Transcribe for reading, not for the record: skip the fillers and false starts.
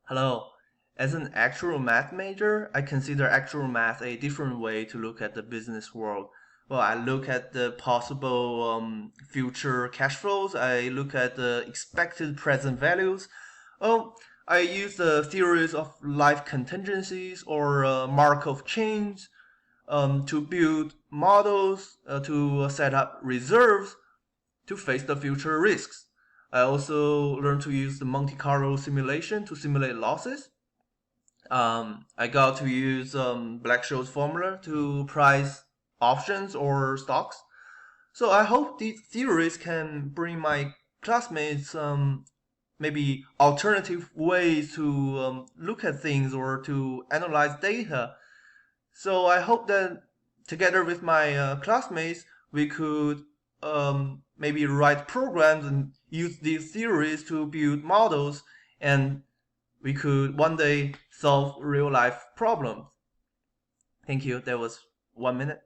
Hello. As an actual math major, I consider actual math a different way to look at the business world. Well, I look at the possible future cash flows. I look at the expected present values. Oh, I use the theories of life contingencies or Markov chains to build models, to set up reserves to face the future risks. I also learned to use the Monte Carlo simulation to simulate losses. I got to use Black-Scholes formula to price options or stocks. So I hope these theories can bring my classmates maybe alternative ways to look at things or to analyze data. So I hope that together with my classmates, we could maybe write programs and use these theories to build models, and we could one day solve real life problems. Thank you. That was 1 minute.